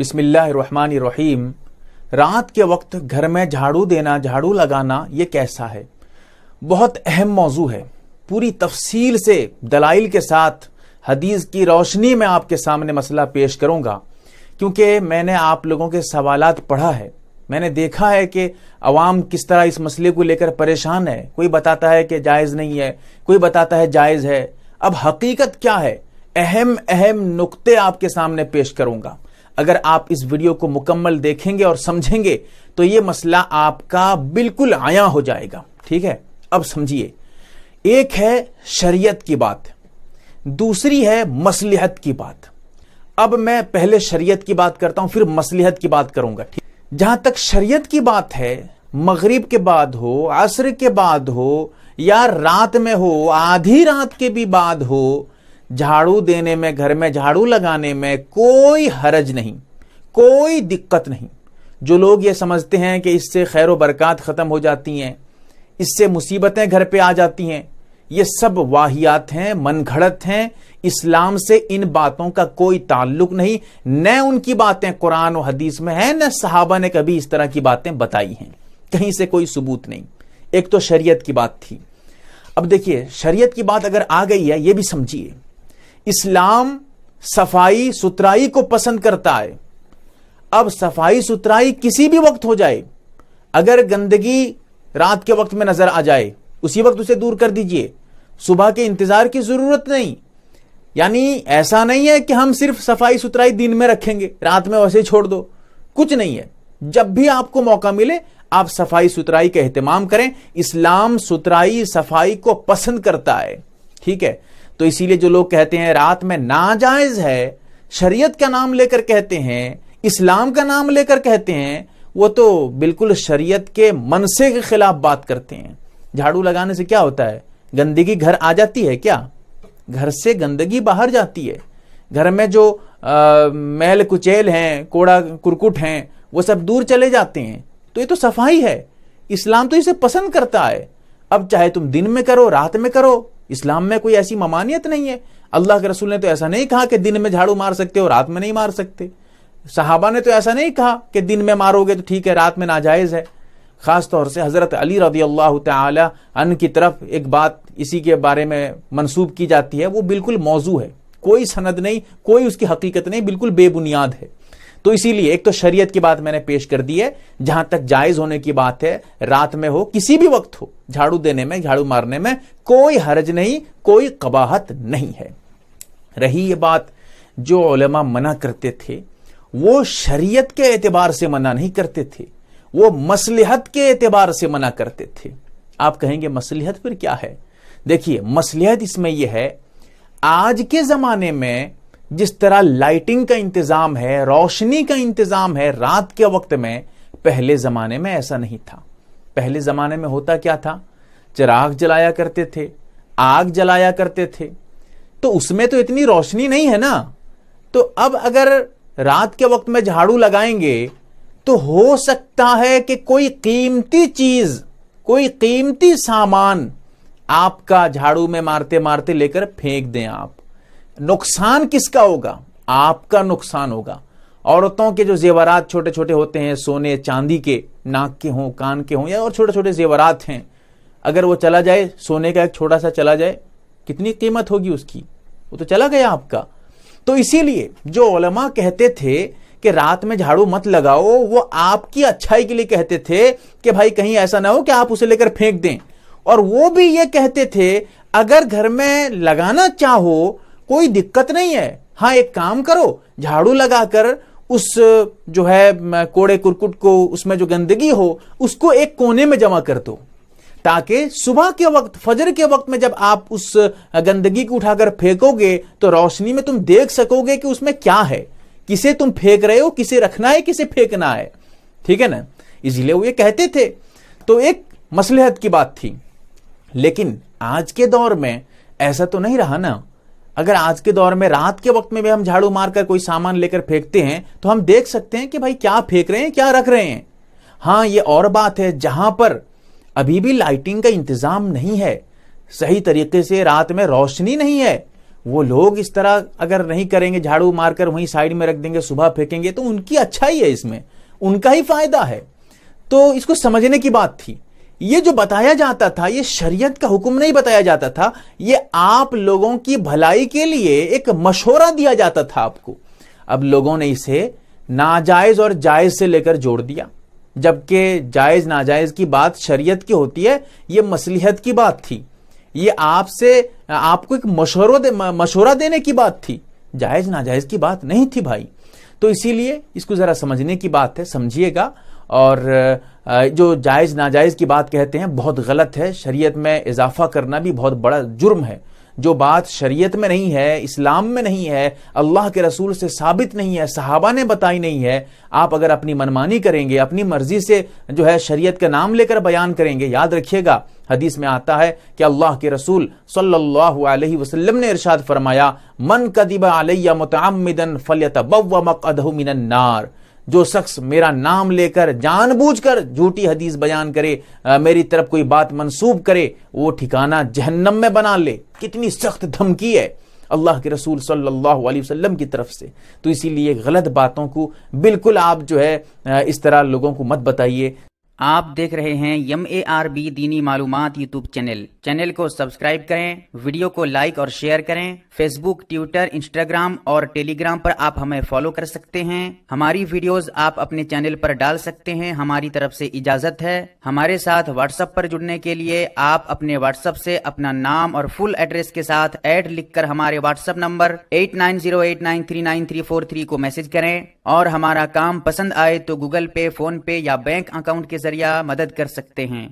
بسم اللہ الرحمن الرحیم۔ رات کے وقت گھر میں جھاڑو دینا، جھاڑو لگانا، یہ کیسا ہے؟ بہت اہم موضوع ہے۔ پوری تفصیل سے دلائل کے ساتھ حدیث کی روشنی میں آپ کے سامنے مسئلہ پیش کروں گا، کیونکہ میں نے آپ لوگوں کے سوالات پڑھا ہے۔ میں نے دیکھا ہے کہ عوام کس طرح اس مسئلے کو لے کر پریشان ہے۔ کوئی بتاتا ہے کہ جائز نہیں ہے، کوئی بتاتا ہے جائز ہے۔ اب حقیقت کیا ہے؟ اہم نقطے آپ کے سامنے پیش کروں گا۔ اگر آپ اس ویڈیو کو مکمل دیکھیں گے اور سمجھیں گے تو یہ مسئلہ آپ کا بالکل عیاں ہو جائے گا۔ ٹھیک ہے، اب سمجھیے۔ ایک ہے شریعت کی بات، دوسری ہے مصلحت کی بات۔ اب میں پہلے شریعت کی بات کرتا ہوں، پھر مصلحت کی بات کروں گا۔ جہاں تک شریعت کی بات ہے، مغرب کے بعد ہو، عصر کے بعد ہو، یا رات میں ہو، آدھی رات کے بھی بعد ہو، جھاڑو دینے میں، گھر میں جھاڑو لگانے میں کوئی حرج نہیں، کوئی دقت نہیں۔ جو لوگ یہ سمجھتے ہیں کہ اس سے خیر و برکات ختم ہو جاتی ہیں، اس سے مصیبتیں گھر پہ آ جاتی ہیں، یہ سب واہیات ہیں، من گھڑت ہیں۔ اسلام سے ان باتوں کا کوئی تعلق نہیں، نہ ان کی باتیں قرآن و حدیث میں ہیں، نہ صحابہ نے کبھی اس طرح کی باتیں بتائی ہیں، کہیں سے کوئی ثبوت نہیں۔ ایک تو شریعت کی بات تھی۔ اب دیکھیے، شریعت کی بات اگر آ گئی ہے، یہ بھی سمجھیے، اسلام صفائی ستھرائی کو پسند کرتا ہے۔ اب صفائی ستھرائی کسی بھی وقت ہو جائے، اگر گندگی رات کے وقت میں نظر آ جائے اسی وقت اسے دور کر دیجئے، صبح کے انتظار کی ضرورت نہیں۔ یعنی ایسا نہیں ہے کہ ہم صرف صفائی ستھرائی دن میں رکھیں گے، رات میں ویسے ہی چھوڑ دو، کچھ نہیں ہے۔ جب بھی آپ کو موقع ملے آپ صفائی ستھرائی کا اہتمام کریں۔ اسلام ستھرائی صفائی کو پسند کرتا ہے، ٹھیک ہے؟ تو اسی لیے جو لوگ کہتے ہیں رات میں ناجائز ہے، شریعت کا نام لے کر کہتے ہیں، اسلام کا نام لے کر کہتے ہیں، وہ تو بالکل شریعت کے منصے کے خلاف بات کرتے ہیں۔ جھاڑو لگانے سے کیا ہوتا ہے؟ گندگی گھر آ جاتی ہے کیا؟ گھر سے گندگی باہر جاتی ہے۔ گھر میں جو میل کچیل ہیں، کوڑا کرکٹ ہیں، وہ سب دور چلے جاتے ہیں۔ تو یہ تو صفائی ہے، اسلام تو اسے پسند کرتا ہے۔ اب چاہے تم دن میں کرو، رات میں کرو، اسلام میں کوئی ایسی ممانعت نہیں ہے۔ اللہ کے رسول نے تو ایسا نہیں کہا کہ دن میں جھاڑو مار سکتے ہو، رات میں نہیں مار سکتے۔ صحابہ نے تو ایسا نہیں کہا کہ دن میں مارو گے تو ٹھیک ہے، رات میں ناجائز ہے۔ خاص طور سے حضرت علی رضی اللہ تعالی عنہ کی طرف ایک بات اسی کے بارے میں منسوب کی جاتی ہے، وہ بالکل موضوع ہے، کوئی سند نہیں، کوئی اس کی حقیقت نہیں، بالکل بے بنیاد ہے۔ تو اسی لیے ایک تو شریعت کی بات میں نے پیش کر دی ہے۔ جہاں تک جائز ہونے کی بات ہے، رات میں ہو، کسی بھی وقت ہو، جھاڑو دینے میں، جھاڑو مارنے میں کوئی حرج نہیں، کوئی قباحت نہیں ہے۔ رہی یہ بات جو علماء منع کرتے تھے، وہ شریعت کے اعتبار سے منع نہیں کرتے تھے، وہ مصلحت کے اعتبار سے منع کرتے تھے۔ آپ کہیں گے مصلحت پھر کیا ہے؟ دیکھیے، مصلحت اس میں یہ ہے، آج کے زمانے میں جس طرح لائٹنگ کا انتظام ہے، روشنی کا انتظام ہے رات کے وقت میں، پہلے زمانے میں ایسا نہیں تھا۔ پہلے زمانے میں ہوتا کیا تھا؟ چراغ جلایا کرتے تھے، آگ جلایا کرتے تھے، تو اس میں تو اتنی روشنی نہیں ہے نا۔ تو اب اگر رات کے وقت میں جھاڑو لگائیں گے تو ہو سکتا ہے کہ کوئی قیمتی چیز، کوئی قیمتی سامان آپ کا جھاڑو میں مارتے مارتے لے کر پھینک دیں آپ۔ نقصان کس کا ہوگا؟ آپ کا نقصان ہوگا۔ عورتوں کے جو زیورات چھوٹے چھوٹے ہوتے ہیں، سونے چاندی کے، ناک کے ہوں، کان کے ہوں، یا اور چھوٹے چھوٹے زیورات ہیں، اگر وہ چلا جائے، سونے کا ایک چھوٹا سا چلا جائے، کتنی قیمت ہوگی اس کی؟ وہ تو چلا گیا آپ کا۔ تو اسی لیے جو علماء کہتے تھے کہ رات میں جھاڑو مت لگاؤ، وہ آپ کی اچھائی کے لیے کہتے تھے کہ بھائی کہیں ایسا نہ ہو کہ آپ اسے لے کر پھینک دیں۔ اور وہ بھی یہ کہتے تھے اگر گھر میں لگانا چاہو کوئی دقت نہیں ہے، ہاں ایک کام کرو، جھاڑو لگا کر اس جو ہے کوڑے کرکٹ کو، اس میں جو گندگی ہو، اس کو ایک کونے میں جمع کر دو، تاکہ صبح کے وقت، فجر کے وقت میں جب آپ اس گندگی کو اٹھا کر پھینکو گے تو روشنی میں تم دیکھ سکو گے کہ اس میں کیا ہے، کسے تم پھینک رہے ہو، کسے رکھنا ہے، کسے پھینکنا ہے۔ ٹھیک ہے نا؟ اسی لیے وہ یہ کہتے تھے۔ تو ایک مصلحت کی بات تھی۔ لیکن آج کے دور میں ایسا تو نہیں رہا نا۔ اگر آج کے دور میں رات کے وقت میں بھی ہم جھاڑو مار کر کوئی سامان لے کر پھینکتے ہیں تو ہم دیکھ سکتے ہیں کہ بھائی کیا پھینک رہے ہیں، کیا رکھ رہے ہیں۔ ہاں یہ اور بات ہے جہاں پر ابھی بھی لائٹنگ کا انتظام نہیں ہے، صحیح طریقے سے رات میں روشنی نہیں ہے، وہ لوگ اس طرح اگر نہیں کریں گے، جھاڑو مار کر وہیں سائیڈ میں رکھ دیں گے، صبح پھینکیں گے، تو ان کی اچھائی ہے، اس میں ان کا ہی فائدہ ہے. تو اس کو سمجھنے کی بات تھی. یہ جو بتایا جاتا تھا یہ شریعت کا حکم نہیں بتایا جاتا تھا، یہ آپ لوگوں کی بھلائی کے لیے ایک مشورہ دیا جاتا تھا آپ کو. اب لوگوں نے اسے ناجائز اور جائز سے لے کر جوڑ دیا، جبکہ جائز ناجائز کی بات شریعت کی ہوتی ہے، یہ مصلحت کی بات تھی، یہ آپ کو ایک مشورہ دینے کی بات تھی، جائز ناجائز کی بات نہیں تھی بھائی. تو اسی لیے اس کو ذرا سمجھنے کی بات ہے، سمجھیے گا. اور جو جائز ناجائز کی بات کہتے ہیں بہت غلط ہے، شریعت میں اضافہ کرنا بھی بہت بڑا جرم ہے. جو بات شریعت میں نہیں ہے، اسلام میں نہیں ہے، اللہ کے رسول سے ثابت نہیں ہے، صحابہ نے بتائی نہیں ہے، آپ اگر اپنی منمانی کریں گے، اپنی مرضی سے جو ہے شریعت کا نام لے کر بیان کریں گے، یاد رکھیے گا حدیث میں آتا ہے کہ اللہ کے رسول صلی اللہ علیہ وسلم نے ارشاد فرمایا، من کذب علی متعمدا فلیتبوأ مقعدہ من النار. جو شخص میرا نام لے کر جان بوجھ کر جھوٹی حدیث بیان کرے، میری طرف کوئی بات منسوب کرے، وہ ٹھکانہ جہنم میں بنا لے. کتنی سخت دھمکی ہے اللہ کے رسول صلی اللہ علیہ وسلم کی طرف سے. تو اسی لیے غلط باتوں کو بالکل آپ جو ہے اس طرح لوگوں کو مت بتائیے. آپ دیکھ رہے ہیں MARB دینی معلومات یوٹیوب چینل کو سبسکرائب کریں، ویڈیو کو لائک اور شیئر کریں. فیس بک، ٹویٹر، انسٹاگرام اور ٹیلی گرام پر آپ ہمیں فالو کر سکتے ہیں. ہماری ویڈیوز آپ اپنے چینل پر ڈال سکتے ہیں. ہماری طرف سے اجازت ہے. ہمارے ساتھ واٹس ایپ پر جڑنے کے لیے آپ اپنے واٹس ایپ سے اپنا نام اور فل ایڈریس کے ساتھ ایڈ لکھ کر ہمارے واٹس ایپ نمبر 8908939343 کو میسج کریں. اور ہمارا کام پسند آئے تو گوگل پے، فون پے یا بینک اکاؤنٹ کے ذریعہ مدد کر سکتے ہیں.